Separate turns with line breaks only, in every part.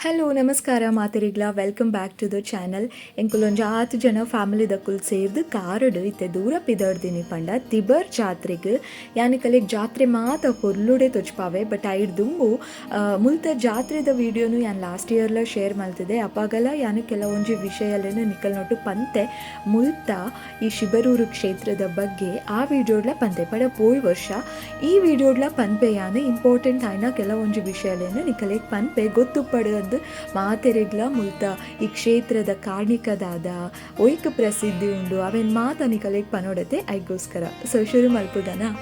Hello ನಮಸ್ಕಾರ ಮಾತಿರಿಗ್ಲ welcome back to the channel. ಎಂಕುಲೊಂಜಿ 6 ಜನ ಫ್ಯಾಮಿಲಿ ದಕ್ಕುಲು ಸೇರ್ದು ಕಾರಡು ಇತ್ತೆ ದೂರ ಪಿದಡ್ದಿನಿ ಪಂಡ ತಿಬರ್ ಜಾತ್ರೆಗ್ ಯಾನಿಕಲೆಗ್ ಜಾತ್ರೆ ಮಾತ ಹೊರ್ಲುಡೆ ತೊಚ್ಪಾವೆ. ಬಟ್ ಐಡ್ ದುಂಬು ಮುಲ್ತ ಜಾತ್ರೆದ ವಿಡಿಯೋನು ಯಾನ್ ಲಾಸ್ಟ್ ಇಯರ್ಲ ಶೇರ್ ಮಲ್ತಿದೆ. ಅಪಾಗಲ ಯಾನು ಕೆಲವೊಂಜಿ ವಿಷಯಲೇನು ನಿಕಲ್ ನೋಟು ಪಂತೆ ಮುಲ್ತ ಈ ಶಿಬರೂರು ಕ್ಷೇತ್ರದ ಬಗ್ಗೆ ಆ ವಿಡಿಯೋಡ್ಲ ಪಂತೆ ಪಡ ಪೋಯ್ ವರ್ಷ ಈ ವಿಡಿಯೋಡ್ಲ ಪನ್ಪೆ ಯಾನು ಇಂಪಾರ್ಟೆಂಟ್ ಆಯ್ನ ಕೆಲವೊಂಜಿ ವಿಷಯಲೇನು ನಿಕಲೆಗ್ ಪನ್ಪೆ ಗೊತ್ತು ಪಡ ಮಾತೆರೆಗ್ಲ ಮುಲ್ತ ಈ ಕ್ಷೇತ್ರದ ಕಾಣಿಕದಾದ ಒಯ್ಕ್ ಪ್ರಸಿದ್ಧಿ ಉಂಡು ಅವೆನ್ ಮಾತನಿಕಲೆಗ್ ಪನೋಡತೆ ಐಗೋಸ್ಕರ ಶುರು ಮಲ್ಪುದನ.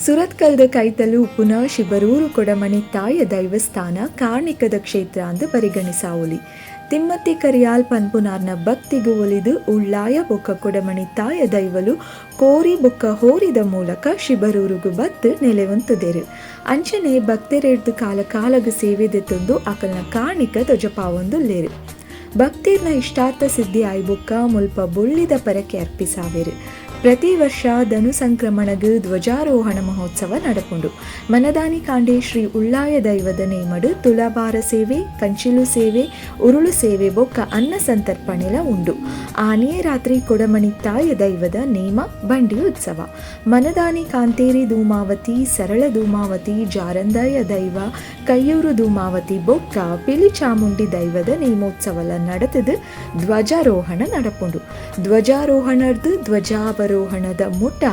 ಸುರತ್ಕಲ್ದ ಕೈತಲು ಉಪ್ಪುನ ಶಿಬರೂರು ಕೊಡಮಣಿ ತಾಯ ದೈವಸ್ಥಾನ ಕಾರ್ಣಿಕದ ಕ್ಷೇತ್ರ ಅಂದು ಪರಿಗಣಿಸಾವುಲಿ. ತಿಮ್ಮತ್ತಿ ಕರಿಯಾಲ್ ಪನ್ಪುನಾರ್ನ ಭಕ್ತಿಗು ಒಲಿದು ಉಳ್ಳಾಯ ಬೊಕ್ಕ ಕೊಡಮಣಿ ತಾಯ ದೈವಲು ಕೋರಿ ಬೊಕ್ಕ ಹೋರಿದ ಮೂಲಕ ಶಿಬರೂರುಗು ಬತ್ತು ನೆಲೆವಂತುದೆರು. ಅಂಚನೆ ಭಕ್ತರೆಡ್ದು ಕಾಲ ಕಾಲಗು ಸೇವೆದೆ ತಂದು ಅಕಲ್ನ ಕಾಣಿಕ ಧ್ವಜಪಾವೊಂದುಲ್ಲೆರು. ಭಕ್ತಿರ್ನ ಇಷ್ಟಾರ್ಥ ಸಿದ್ಧಿ ಆಯ್ಬೊಕ್ಕ ಮುಲ್ಪ ಬುಳ್ಳಿದ ಪರಕೆ ಅರ್ಪಿಸಾವೆರು. ಪ್ರತಿ ವರ್ಷ ಧನು ಸಂಕ್ರಮಣಗ್ ಧ್ವಜಾರೋಹಣ ಮಹೋತ್ಸವ ನಡಪುಂಡು. ಮನದಾನಿ ಕಾಂಡೆ ಶ್ರೀ ಉಳ್ಳಾಯ ದೈವದ ನೇಮಡು ತುಲಾಭಾರ ಸೇವೆ, ಕಂಚಿಲು ಸೇವೆ, ಉರುಳು ಸೇವೆ ಬೊಕ್ಕ ಅನ್ನ ಸಂತರ್ಪಣೆಲ ಉಂಡು. ಆನೆಯ ರಾತ್ರಿ ಕೊಡಮಣಿ ತಾಯ ದೈವದ ನೇಮ ಬಂಡಿ ಉತ್ಸವ. ಮನದಾನಿ ಕಾಂತೇರಿ ಧೂಮಾವತಿ, ಸರಳ ಧೂಮಾವತಿ, ಜಾರಂದಾಯ ದೈವ, ಕಯ್ಯೂರು ಧೂಮಾವತಿ ಬೊಕ್ಕ ಪಿಲಿ ಚಾಮುಂಡಿ ದೈವದ ನೇಮೋತ್ಸವಲ ನಡೆತದು ಧ್ವಜಾರೋಹಣ ನಡಪುಂಡು. ಧ್ವಜಾರೋಹಣರ್ದು ಧ್ವಜಾವರೋಹಣದ ಮುಟ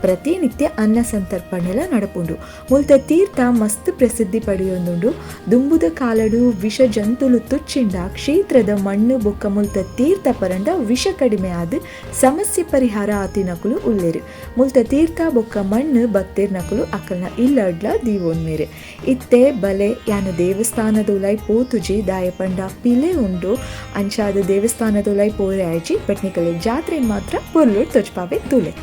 ಪ್ರತಿನಿತ್ಯ ಅನ್ನ ಸಂತರ್ಪಣೆಲ ನಡಪುಂಡು. ಮುಲ್ತ ತೀರ್ಥ ಮಸ್ತ್ ಪ್ರಸಿದ್ಧಿ ಪಡೆಯೊಂದುಂಡು. ದುಂಬುದ ಕಾಲಡು ವಿಷ ಜಂತುಲು ತುಚ್ಚಿಂಡ ಕ್ಷೇತ್ರದ ಮಣ್ಣು ಬೊಕ್ಕ ಮುಲ್ತ ತೀರ್ಥ ಪರಂಡ ವಿಷ ಕಡಿಮೆ ಆದ ಸಮಸ್ಯೆ ಪರಿಹಾರ ಆತಿನಕುಲು ಉಲ್ಲೆರು. ಮುಲ್ತ ತೀರ್ಥ ಬೊಕ್ಕ ಮಣ್ಣು ಭಕ್ತಿರ್ನಕುಲು ಅಕಲ್ನ ಇಲ್ಲಡ್ಲ ದೀವೊಂದ್ ಮೇರೆ ಇತ್ತೆ ಬಲೆ ಯಾನು ದೇವಸ್ಥಾನದೊಲೈ ಪೋತುಜಿ ದಾಯಪಂಡ ಪಿಲೆ ಉಂಡು. ಅಂಚಾದ ದೇವಸ್ಥಾನದೊಲೈ ಪೋರೆ ಆಯ್ಚಿ ಪಟ್ನಿಕಲೆ ಜಾತ್ರೆ ಮಾತ್ರ ಪೊರ್ಲು ತೊಚ್ಪಾವೆ ತುಲೆ.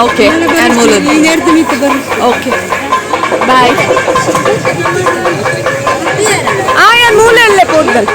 Okay okay bye. ಯಾನ್ ಮೂಲಲ್ಲೇ ಪೋರ್ಗಲ್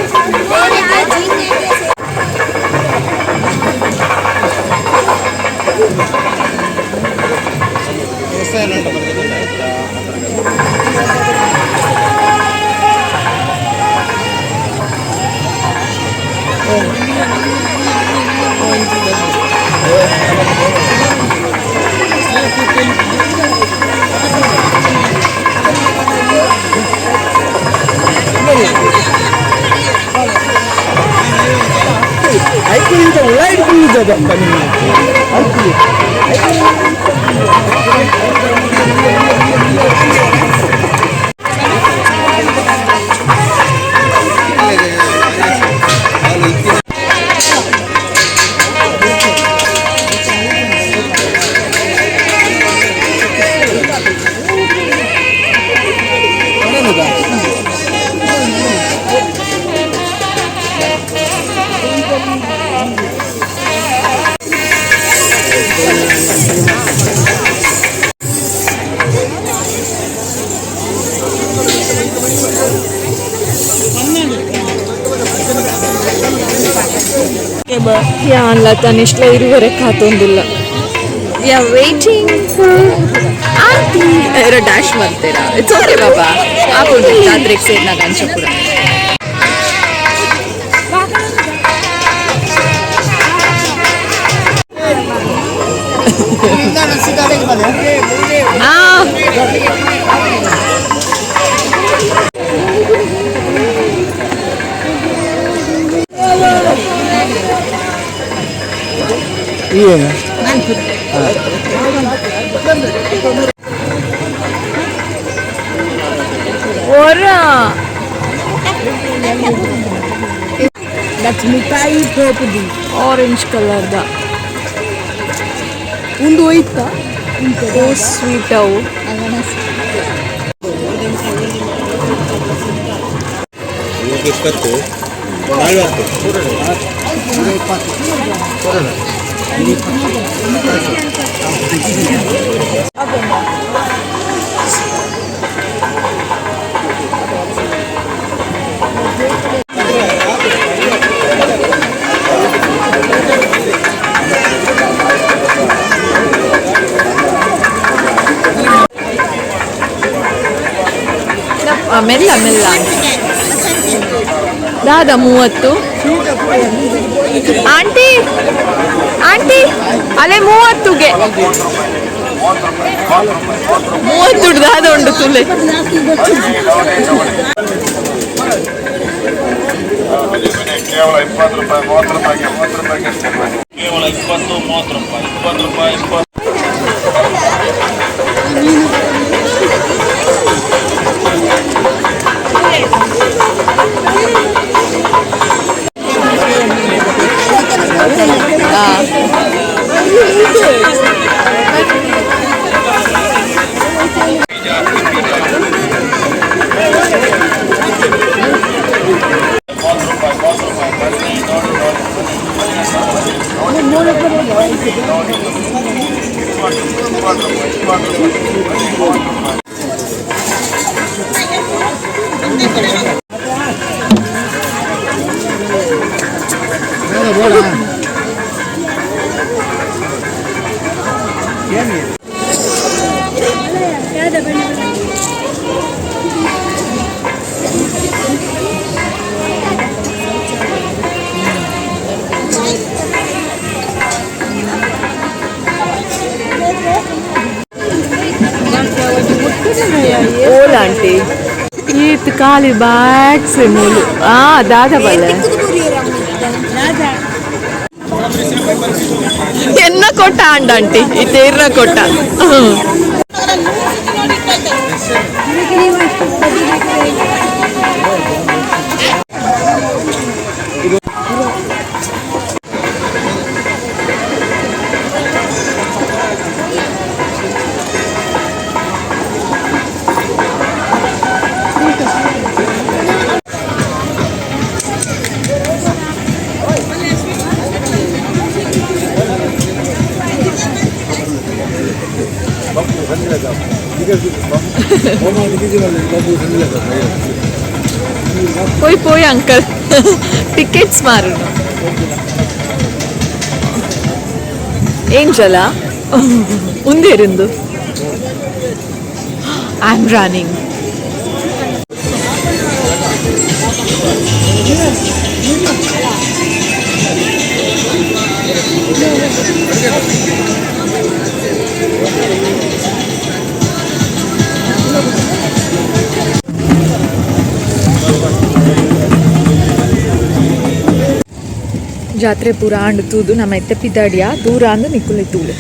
ಅಲ್ಲ ತನಿಷ್ಲ ಇರುವರೆ ಕಾತೊಂದಿಲ್ಲ. We are waiting for aunty. Dash ಮಾಡ್ತೀರಾ? ಇಟ್ಸ್ ಓಕೆ ಬಾಬಾ. ಆಗೋದು ಜಾತ್ರೆಗೆ ಸೇರಿನಾಗ ಅಂಚಪುರ. ಆರೆಂಜ್ ಕಲರ್ದ ಒಂದು ಹೋಯ್ತಾ ಸ್ವೀಟ್ ಅವು. ಮೆಲ್ಲ ಮೆಲ್ಲ ದಾದ 30 ಆಂಟಿ ಆಂಟಿ ಅಲ್ಲೇ 30ಗೆ 30 ದಾದ ಉಂಟು ತುಲೆ.
ಕೇವಲ 20 ರೂಪಾಯಿ 30 ರೂಪಾಯಿಗೆ 30 ರೂಪಾಯಿಗೆ ಕೇವಲ 20 30 ರೂಪಾಯಿ 20 ರೂಪಾಯಿ 20.
आंटी ईत काली बैग से मूलू दादा बल्ले ಎನ್ನ ಕೊಟ್ಟ ಆಂಟಿ ಇತೇರ್ನ ಕೊಟ್ಟ పోయి పోయి అంకల్ టికెట్స్ మారు ఏంజలా ఉంది ఇருந்து ఐఎమ్ రన్నింగ్ ಜಾತ್ರೆ ಪೂರ ಆಂಡ್ ತೂದು ನಮ್ಮ ಎತ್ತೆ ಪಿದಾಡಿಯ ದೂರ ಅಂದು ನಿಕ್ಕುಲೆ ತೂಲೆ